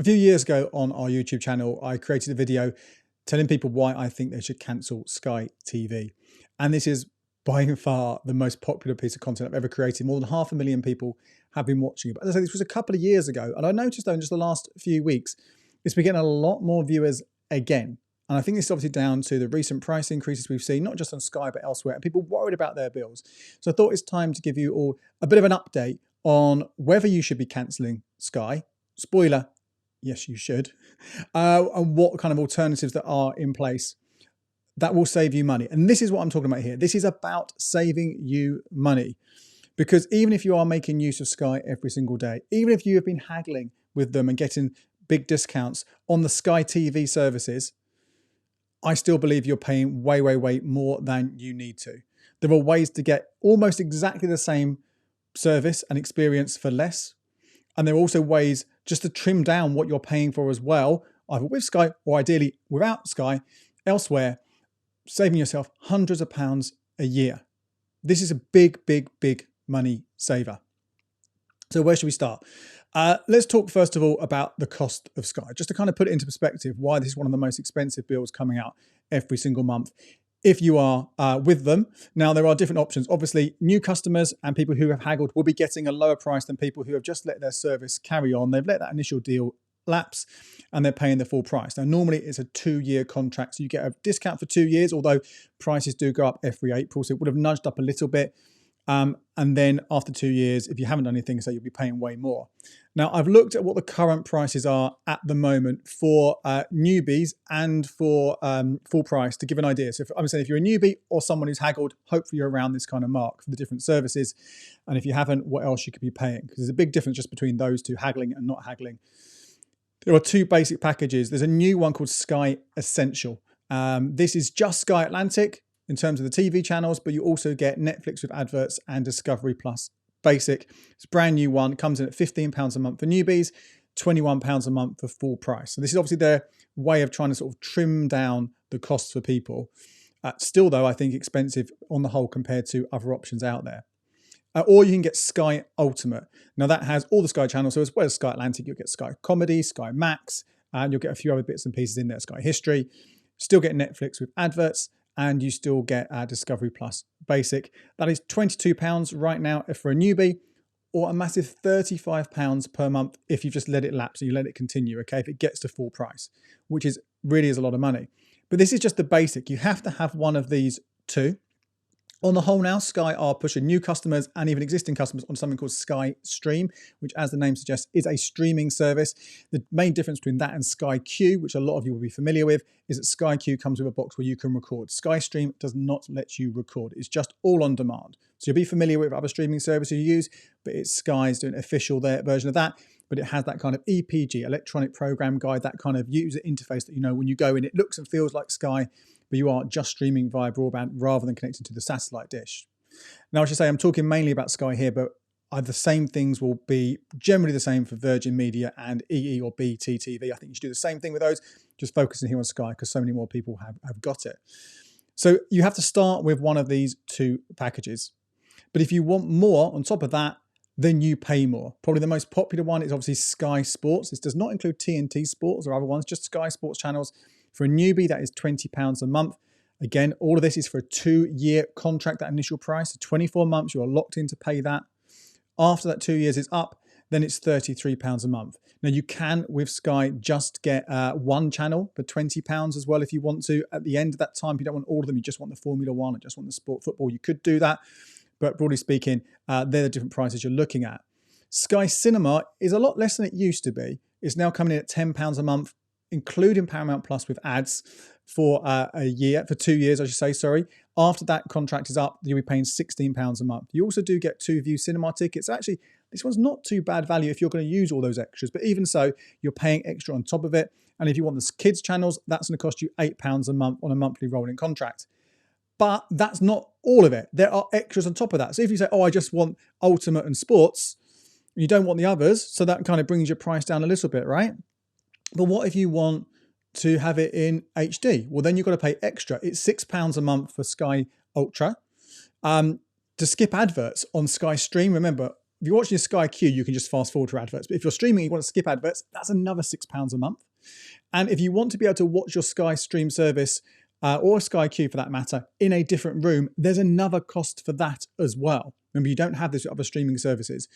A few years ago on our YouTube channel, I created a video telling people why I think they should cancel Sky TV. And this is by far the most popular piece of content I've ever created. More than 500,000 people have been watching it. But as I say, this was a couple of years ago. And I noticed though in just the last few weeks, it's been getting a lot more viewers again. And I think this is obviously down to the recent price increases we've seen, not just on Sky, but elsewhere, and people worried about their bills. So I thought it's time to give you all a bit of an update on whether you should be cancelling Sky. Spoiler, yes, you should. And what kind of alternatives that are in place that will save you money. And this is what I'm talking about here. This is about saving you money. Because even if you are making use of Sky every single day, even if you have been haggling with them and getting big discounts on the Sky TV services, I still believe you're paying way, way, way more than you need to. There are ways to get almost exactly the same service and experience for less. And there are also ways just to trim down what you're paying for as well, either with Sky or ideally without Sky, elsewhere, saving yourself hundreds of pounds a year. This is a big, big, big money saver. So where should we start? Let's talk first of all about the cost of Sky, just to kind of put it into perspective why this is one of the most expensive bills coming out every single month. If you are with them. Now, there are different options. Obviously, new customers and people who have haggled will be getting a lower price than people who have just let their service carry on. They've let that initial deal lapse and they're paying the full price. Now, normally it's a 2-year contract, so you get a discount for 2 years, although prices do go up every April, so it would have nudged up a little bit. And then after 2 years, if you haven't done anything, so you'll be paying way more. Now, I've looked at what the current prices are at the moment for newbies and for full price to give an idea. So if, I'm saying if you're a newbie or someone who's haggled, hopefully you're around this kind of mark for the different services. And if you haven't, what else you could be paying? Because there's a big difference just between those two, haggling and not haggling. There are two basic packages. There's a new one called Sky Essential. This is just Sky Atlantic in terms of the TV channels, but you also get Netflix with adverts and Discovery Plus Basic. It's a brand new one. It comes in at £15 a month for newbies, £21 a month for full price. So this is obviously their way of trying to sort of trim down the costs for people. Still though, I think expensive on the whole compared to other options out there. Or you can get Sky Ultimate. Now that has all the Sky channels. So as well as Sky Atlantic, you'll get Sky Comedy, Sky Max, and you'll get a few other bits and pieces in there. Sky History, still get Netflix with adverts, and you still get Discovery Plus Basic. That is £22 right now for a newbie, or a massive £35 per month if you just let it lapse and you let it continue, okay, if it gets to full price, which is really is a lot of money. But this is just the basic. You have to have one of these two. On the whole now, Sky are pushing new customers and even existing customers on something called Sky Stream, which as the name suggests is a streaming service. The main difference between that and Sky Q, which a lot of you will be familiar with, is that Sky Q comes with a box where you can record. Sky Stream does not let you record. It's just all on demand. So you'll be familiar with other streaming services you use, but it's Sky's doing an official version of that. But it has that kind of EPG, electronic program guide, that kind of user interface that you know when you go in, it looks and feels like Sky, but you are just streaming via broadband rather than connecting to the satellite dish. Now, I should say I'm talking mainly about Sky here, but the same things will be generally the same for Virgin Media and EE or BT TV. I think you should do the same thing with those, just focusing here on Sky because so many more people have got it. So you have to start with one of these two packages. But if you want more on top of that, then you pay more. Probably the most popular one is obviously Sky Sports. This does not include TNT Sports or other ones, just Sky Sports channels. For a newbie, that is £20 a month. Again, all of this is for a 2-year contract, that initial price. So 24 months, you are locked in to pay that. After that 2 years is up, then it's £33 a month. Now you can, with Sky, just get one channel for £20 as well if you want to. At the end of that time, if you don't want all of them, you just want the Formula One or just want the sport football, you could do that. But broadly speaking, they're the different prices you're looking at. Sky Cinema is a lot less than it used to be. It's now coming in at £10 a month, including Paramount Plus with ads for a year, for 2 years, I should say, sorry. After that contract is up, you'll be paying £16 a month. You also do get 2-view cinema tickets. Actually, this one's not too bad value if you're going to use all those extras, but even so, you're paying extra on top of it. And if you want the kids channels, that's going to cost you £8 a month on a monthly rolling contract. But that's not all of it. There are extras on top of that. So if you say, oh, I just want Ultimate and Sports, you don't want the others, so that kind of brings your price down a little bit, right? But what if you want to have it in HD? Well, then you've got to pay extra. It's £6 a month for Sky Ultra. To skip adverts on Sky Stream, remember, if you're watching your Sky Q, you can just fast forward to adverts. But if you're streaming, you want to skip adverts, that's another £6 a month. And if you want to be able to watch your Sky Stream service or Sky Q for that matter in a different room, there's another cost for that as well. Remember, you don't have this with other streaming services.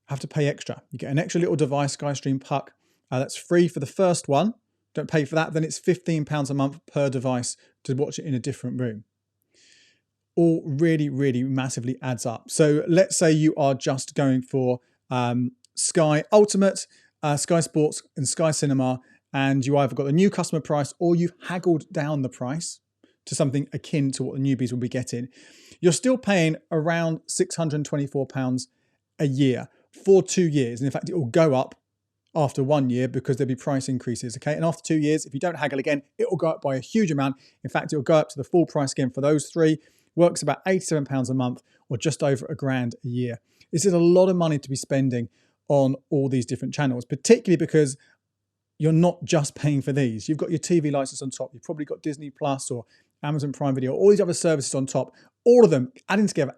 Have to pay extra. You get an extra little device, Sky Stream Puck. That's free for the first one. Don't pay for that. Then it's £15 a month per device to watch it in a different room. All really, really massively adds up. So let's say you are just going for Sky Ultimate, Sky Sports and Sky Cinema, and you either got the new customer price or you've haggled down the price to something akin to what the newbies will be getting. You're still paying around £624 a year for 2 years. And in fact, it will go up after 1 year because there'll be price increases, okay? And after 2 years, if you don't haggle again, it will go up by a huge amount. In fact, it will go up to the full price again for those three. Works about £87 a month or just over £1,000 a year. This is a lot of money to be spending on all these different channels, particularly because you're not just paying for these. You've got your TV license on top. You've probably got Disney Plus or Amazon Prime Video, all these other services on top, all of them adding together.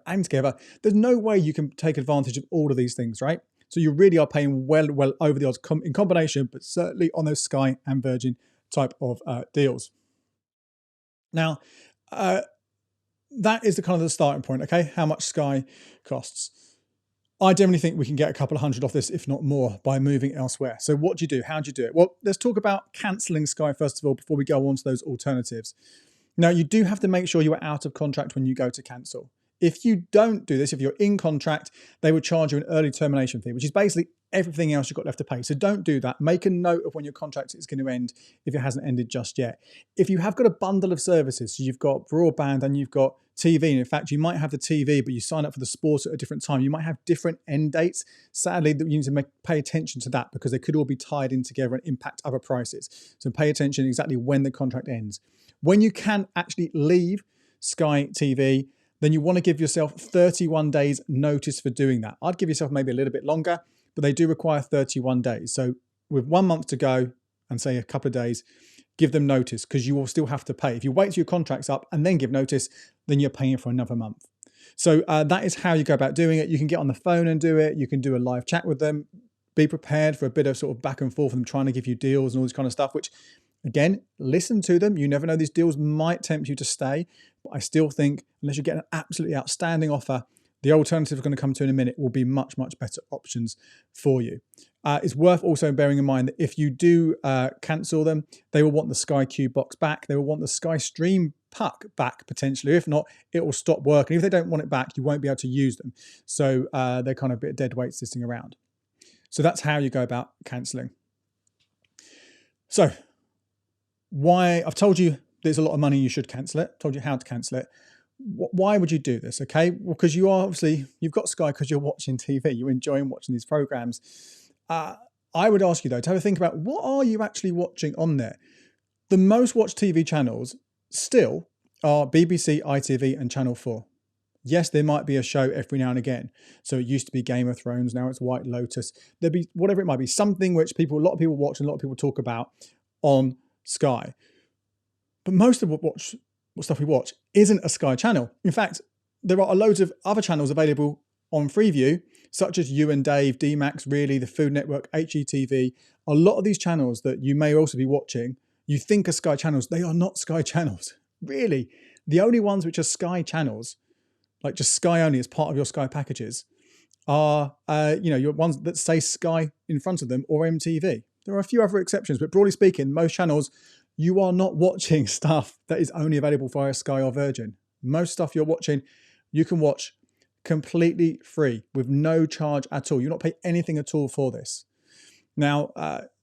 There's no way you can take advantage of all of these things, right? So you really are paying well over the odds in combination, but certainly on those Sky and Virgin type of deals. Now, that is the kind of the starting point, okay? How much Sky costs. I generally think we can get a couple of hundred off this, if not more, by moving elsewhere. So what do you do? How do you do it? Well, let's talk about cancelling Sky first of all before we go on to those alternatives. Now, you do have to make sure you are out of contract when you go to cancel. If you don't do this, if you're in contract, they would charge you an early termination fee, which is basically everything else you've got left to pay. So don't do that. Make a note of when your contract is going to end if it hasn't ended just yet. If you have got a bundle of services, so you've got broadband and you've got TV, and in fact, you might have the TV, but you sign up for the sport at a different time. You might have different end dates. Sadly, you need to pay attention to that because they could all be tied in together and impact other prices. So pay attention exactly when the contract ends. When you can actually leave Sky TV, then you want to give yourself 31 days notice for doing that. I'd give yourself maybe a little bit longer, but they do require 31 days. So with 1 month to go and say a couple of days, give them notice because you will still have to pay. If you wait till your contract's up and then give notice, then you're paying for another month. So that is how you go about doing it. You can get on the phone and do it. You can do a live chat with them. Be prepared for a bit of sort of back and forth and them trying to give you deals and all this kind of stuff, which again, listen to them. You never know, these deals might tempt you to stay. But I still think unless you get an absolutely outstanding offer, the alternative we're going to come to in a minute will be much, much better options for you. It's worth also bearing in mind that if you do cancel them, they will want the Sky Q box back. They will want the Sky Stream Puck back potentially. If not, it will stop working. If they don't want it back, you won't be able to use them. So they're kind of a bit of dead weight sitting around. So that's how you go about cancelling. So why I've told you there's a lot of money, you should cancel it. Told you how to cancel it. Why would you do this? Okay, well, because you are you've got Sky because you're watching TV, you're enjoying watching these programs. I would ask you though to have a think about what are you actually watching on there. The most watched TV channels still are BBC, ITV, and Channel 4. Yes, there might be a show every now and again. So it used to be Game of Thrones, now it's White Lotus. There'd be whatever it might be, something which a lot of people watch and a lot of people talk about on Sky. But most of what stuff we watch isn't a Sky channel. In fact, there are loads of other channels available on Freeview, such as You and Dave, D-Max, Really, the Food Network, HGTV. A lot of these channels that you may also be watching, you think are Sky channels. They are not Sky channels. Really. The only ones which are Sky channels, like just Sky only as part of your Sky packages, are your ones that say Sky in front of them or MTV. There are a few other exceptions, but broadly speaking, most channels, you are not watching stuff that is only available via Sky or Virgin. Most stuff you're watching, you can watch completely free with no charge at all. You not pay anything at all for this. Now,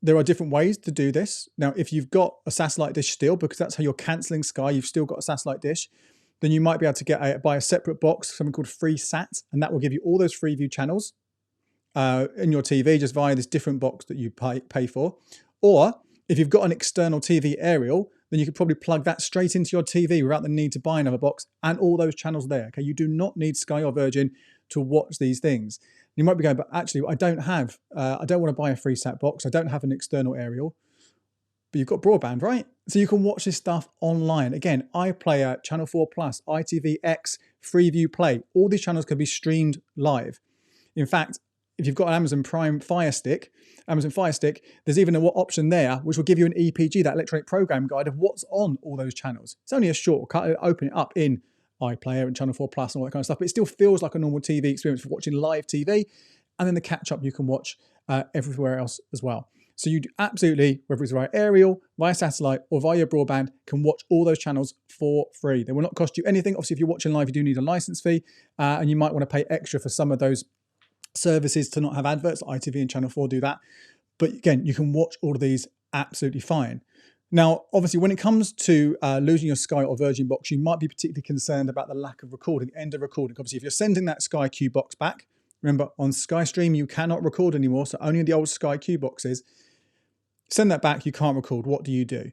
there are different ways to do this. Now, if you've got a satellite dish still, because that's how you're cancelling Sky, you've still got a satellite dish, then you might be able to buy a separate box, something called Freesat, and that will give you all those Freeview channels in your TV just via this different box that you pay for. Or if you've got an external TV aerial, then you could probably plug that straight into your TV without the need to buy another box and all those channels there. Okay, you do not need Sky or Virgin to watch these things. You might be going, but actually I don't want to buy a Freesat box. I don't have an external aerial, but you've got broadband, right? So you can watch this stuff online. Again, iPlayer, Channel 4 Plus, ITVX, Freeview Play, all these channels can be streamed live. In fact, if you've got an Amazon Prime Fire Stick, there's even an option there which will give you an EPG, that electronic program guide of what's on all those channels. It's only a shortcut. Open it up in iPlayer and Channel 4 Plus and all that kind of stuff, but it still feels like a normal TV experience for watching live TV. And then the catch-up you can watch everywhere else as well. So you absolutely, whether it's via aerial, via satellite, or via your broadband, can watch all those channels for free. They will not cost you anything. Obviously, if you're watching live, you do need a license fee, and you might want to pay extra for some of those services to not have adverts. ITV and Channel 4 do that. But again, you can watch all of these absolutely fine. Now, obviously, when it comes to losing your Sky or Virgin box, you might be particularly concerned about the lack of recording, end of recording. Obviously, if you're sending that Sky Q box back, remember, on Sky Stream, you cannot record anymore, so only the old Sky Q boxes. Send that back, you can't record. What do you do?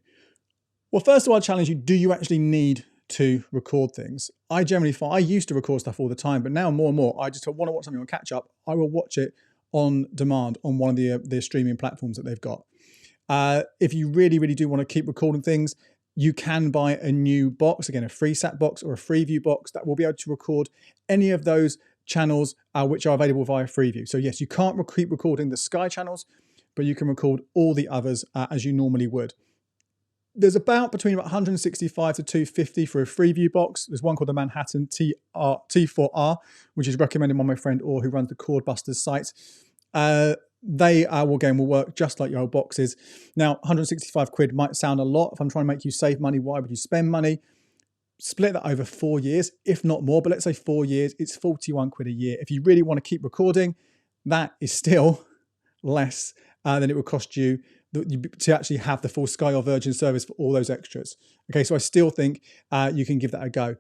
Well, first of all, I challenge you, do you actually need to record things? I generally find, I used to record stuff all the time, but now more and more, I just want to watch something on catch up. I will watch it on demand on one of the streaming platforms that they've got. If you really, really do want to keep recording things, you can buy a new box, again, a Freesat box or a Freeview box that will be able to record any of those channels which are available via Freeview. So yes, you can't keep recording the Sky channels, but you can record all the others as you normally would. There's between 165 to 250 for a Freeview box. There's one called the Manhattan T4R, which is recommended by my friend Orr, who runs the Cordbusters site. They will work just like your old boxes. Now, 165 quid might sound a lot. If I'm trying to make you save money, why would you spend money? Split that over 4 years, if not more, but let's say 4 years, it's 41 quid a year. If you really want to keep recording, that is still less than it would cost you to actually have the full Sky or Virgin service for all those extras. Okay, so I still think you can give that a go.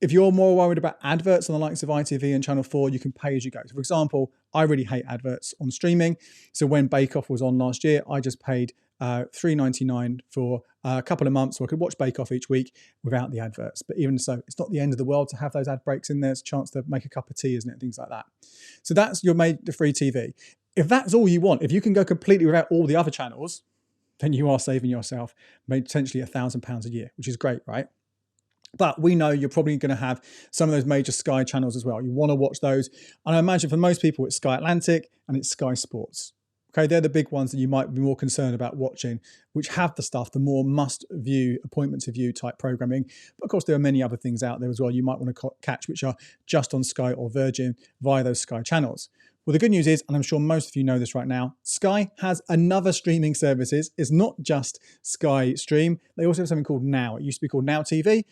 If you're more worried about adverts on the likes of ITV and Channel 4, you can pay as you go. So for example, I really hate adverts on streaming. So when Bake Off was on last year, I just paid $3.99 for a couple of months so I could watch Bake Off each week without the adverts. But even so, it's not the end of the world to have those ad breaks in there. It's a chance to make a cup of tea, isn't it? Things like that. So that's your the free TV. If that's all you want, if you can go completely without all the other channels, then you are saving yourself potentially £1,000 a year, which is great, right? But we know you're probably going to have some of those major Sky channels as well. You want to watch those. And I imagine for most people, it's Sky Atlantic and it's Sky Sports. Okay, they're the big ones that you might be more concerned about watching, which have the stuff, the more must-view, appointment-to-view type programming. But of course, there are many other things out there as well you might want to catch, which are just on Sky or Virgin via those Sky channels. Well, the good news is, and I'm sure most of you know this right now, Sky has another streaming services. It's not just Sky Stream. They also have something called Now. It used to be called Now TV.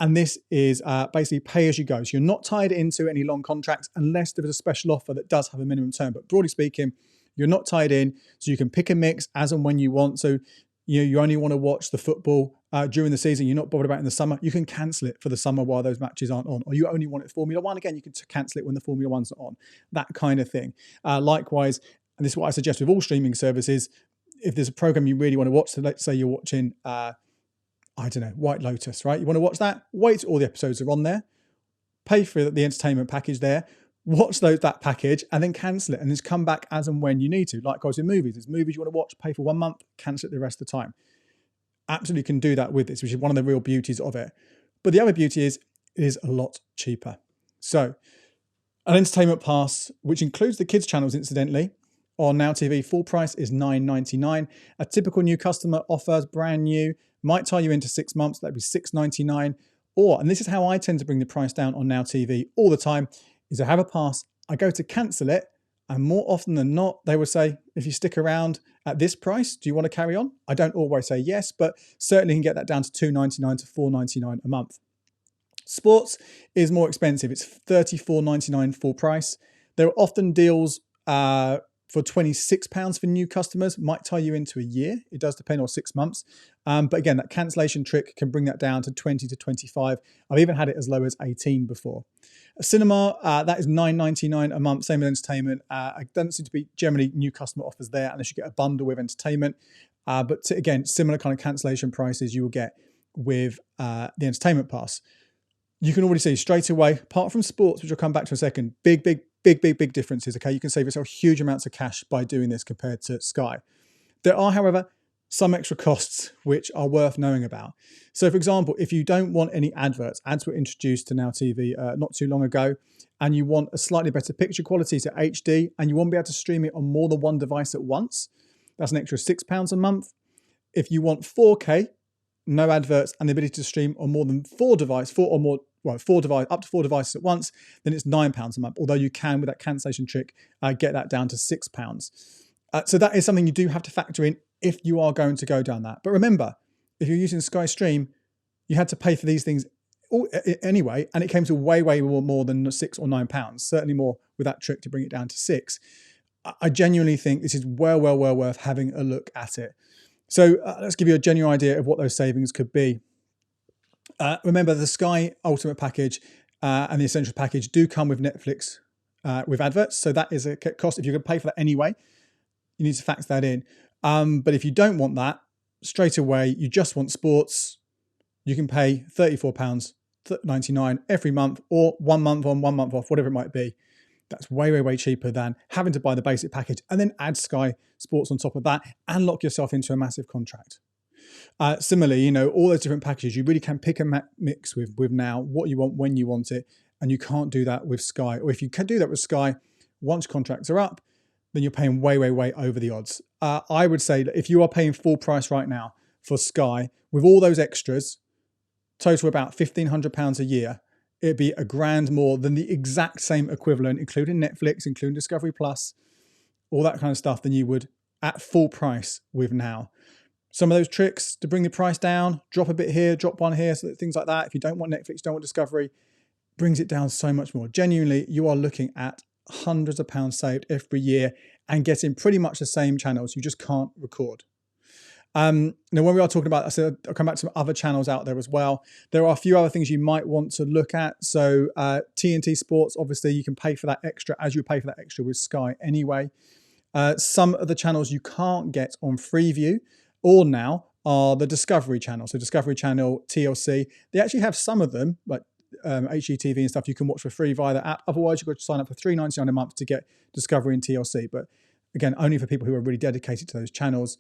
And this is basically pay as you go. So you're not tied into any long contracts unless there is a special offer that does have a minimum term. But broadly speaking, you're not tied in. So you can pick a mix as and when you want. So you only want to watch the football during the season. You're not bothered about it in the summer. You can cancel it for the summer while those matches aren't on. Or you only want it Formula One. Again, you can cancel it when the Formula One's not on. That kind of thing. Likewise, and this is what I suggest with all streaming services, if there's a program you really want to watch, so let's say you're watching I don't know, White Lotus, right? You want to watch that? Wait till all the episodes are on there. Pay for the entertainment package there. Watch that package and then cancel it and just come back as and when you need to. Likewise with movies. There's movies you want to watch, pay for 1 month, cancel it the rest of the time. Absolutely can do that with this, which is one of the real beauties of it. But the other beauty is it is a lot cheaper. So an entertainment pass, which includes the kids channels incidentally, on Now TV, full price is $9.99. A typical new customer offers, brand new, might tie you into 6 months, that'd be $6.99. Or, and this is how I tend to bring the price down on Now TV all the time, is I have a pass, I go to cancel it, and more often than not, they will say, if you stick around at this price, do you want to carry on? I don't always say yes, but certainly can get that down to $2.99 to $4.99 a month. Sports is more expensive. It's $34.99 full price. There are often deals for £26 for new customers, might tie you into a year. It does depend on 6 months. But again, that cancellation trick can bring that down to 20 to 25. I've even had it as low as 18 before. A cinema, that is $9.99 a month, same with entertainment. I don't seem to be generally new customer offers there unless you get a bundle with entertainment. But again, similar kind of cancellation prices you will get with the entertainment pass. You can already see straight away, apart from sports, which I'll come back to in a second, big differences. Okay, you can save yourself huge amounts of cash by doing this compared to Sky. There are, however, some extra costs which are worth knowing about. So for example, if you don't want any adverts, ads were introduced to Now TV not too long ago, and you want a slightly better picture quality to HD, and you want to be able to stream it on more than one device at once, that's an extra £6 a month. If you want 4K, no adverts, and the ability to stream on more than up to four devices at once, then it's £9 a month. Although you can, with that cancellation trick, get that down to £6. So that is something you do have to factor in if you are going to go down that. But remember, if you're using Sky Stream, you had to pay for these things anyway, and it came to way more than £6 or £9. Certainly more with that trick to bring it down to £6. I genuinely think this is well worth having a look at it. So let's give you a genuine idea of what those savings could be. Remember, the Sky Ultimate package and the Essential package do come with Netflix with adverts. So that is a cost. If you're going to pay for that anyway, you need to factor that in. But if you don't want that, straight away, you just want sports, you can pay £34.99 every month, or 1 month on, 1 month off, whatever it might be. That's way cheaper than having to buy the basic package and then add Sky Sports on top of that and lock yourself into a massive contract. Similarly, all those different packages, you really can pick and mix with Now what you want when you want it, and you can't do that with Sky. Or if you can do that with Sky, once contracts are up, then you're paying way over the odds. I would say that if you are paying full price right now for Sky, with all those extras, total about £1,500 a year, it'd be £1,000 more than the exact same equivalent, including Netflix, including Discovery Plus, all that kind of stuff, than you would at full price with Now. Some of those tricks to bring the price down, drop a bit here, drop one here, so things like that. If you don't want Netflix, don't want Discovery, brings it down so much more. Genuinely, you are looking at hundreds of pounds saved every year and getting pretty much the same channels. You just can't record. Now, when we are talking about, I said I'll come back to some other channels out there as well. There are a few other things you might want to look at. So TNT Sports, obviously, you can pay for that extra as you pay for that extra with Sky anyway. Some of the channels you can't get on Freeview or Now are the Discovery Channel. So Discovery Channel, TLC, they actually have some of them, like HGTV and stuff, you can watch for free via the app. Otherwise, you've got to sign up for $3.99 a month to get Discovery and TLC. But again, only for people who are really dedicated to those channels.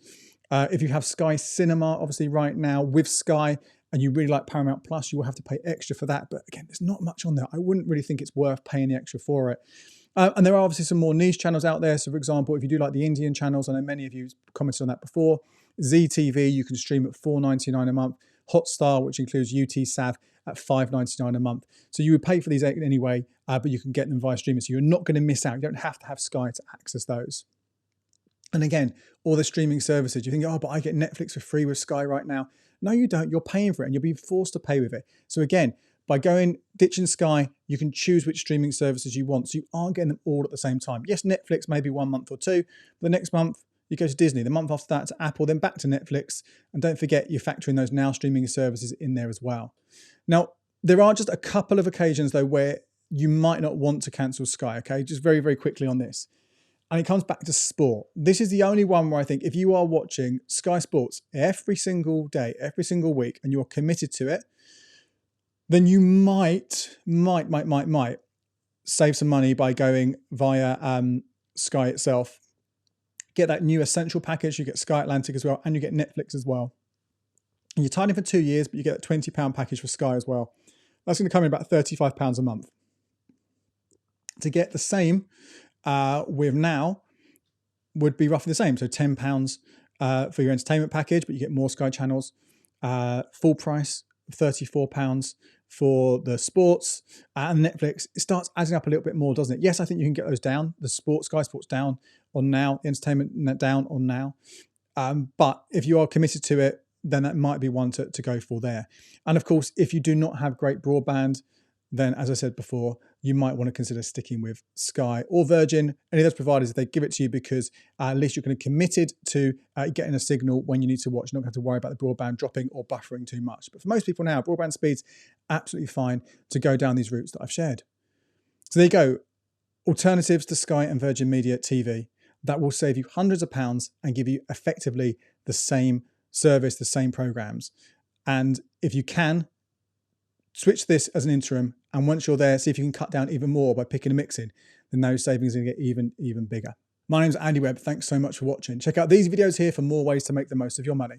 If you have Sky Cinema, obviously right now with Sky, and you really like Paramount Plus, you will have to pay extra for that. But again, there's not much on there. I wouldn't really think it's worth paying the extra for it. And there are obviously some more niche channels out there. So for example, if you do like the Indian channels, I know many of you commented on that before, ZTV, you can stream at $4.99 a month. Hotstar, which includes UTSAV, at $5.99 a month. So you would pay for these anyway, but you can get them via streaming. So you're not going to miss out. You don't have to have Sky to access those. And again, all the streaming services, you think, oh, but I get Netflix for free with Sky right now. No, you don't. You're paying for it and you'll be forced to pay with it. So again, by ditching Sky, you can choose which streaming services you want. So you aren't getting them all at the same time. Yes, Netflix maybe 1 month or two, but the next month you go to Disney, the month after that to Apple, then back to Netflix. And don't forget, you factor in those Now streaming services in there as well. Now, there are just a couple of occasions though where you might not want to cancel Sky, okay? Just very quickly on this. And it comes back to sport. This is the only one where I think if you are watching Sky Sports every single day, every single week, and you're committed to it, then you might save some money by going via Sky itself. Get that new Essential package, you get Sky Atlantic as well, and you get Netflix as well. And you're tied in for 2 years, but you get a £20 package for Sky as well. That's going to come in about £35 a month. To get the same with Now would be roughly the same. So £10 for your entertainment package, but you get more Sky channels. Full price, £34 for the sports and Netflix. It starts adding up a little bit more, doesn't it? Yes, I think you can get those down. The Sky Sports down on Now, the entertainment down on Now. But if you are committed to it, then that might be one to go for there. And of course, if you do not have great broadband, then as I said before, you might want to consider sticking with Sky or Virgin. Any of those providers, they give it to you because at least you're going to be committed to getting a signal when you need to watch. You're not going to have to worry about the broadband dropping or buffering too much. But for most people now, broadband speed's absolutely fine to go down these routes that I've shared. So there you go. Alternatives to Sky and Virgin Media TV that will save you hundreds of pounds and give you effectively the same service, the same programs. And if you can, switch this as an interim, and once you're there, see if you can cut down even more by picking and mixing, then those savings are going to get even bigger. My name's Andy Webb. Thanks so much for watching. Check out these videos here for more ways to make the most of your money.